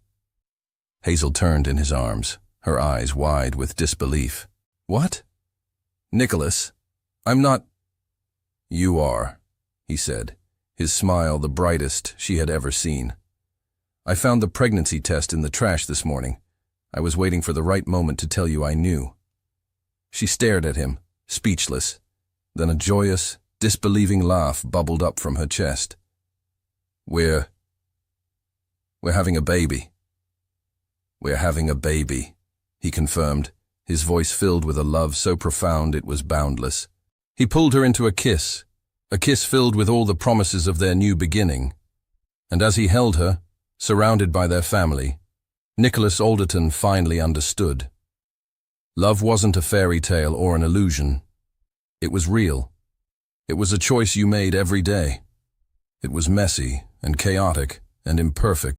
Hazel turned in his arms, her eyes wide with disbelief. What? Nicholas, I'm not... You are, he said, his smile the brightest she had ever seen. I found the pregnancy test in the trash this morning. I was waiting for the right moment to tell you I knew. She stared at him, speechless. Then a joyous, disbelieving laugh bubbled up from her chest. We're having a baby. We're having a baby, he confirmed, his voice filled with a love so profound it was boundless. He pulled her into a kiss filled with all the promises of their new beginning. And as he held her, surrounded by their family, Nicholas Alderton finally understood. Love wasn't a fairy tale or an illusion. It was real. It was a choice you made every day. It was messy and chaotic and imperfect,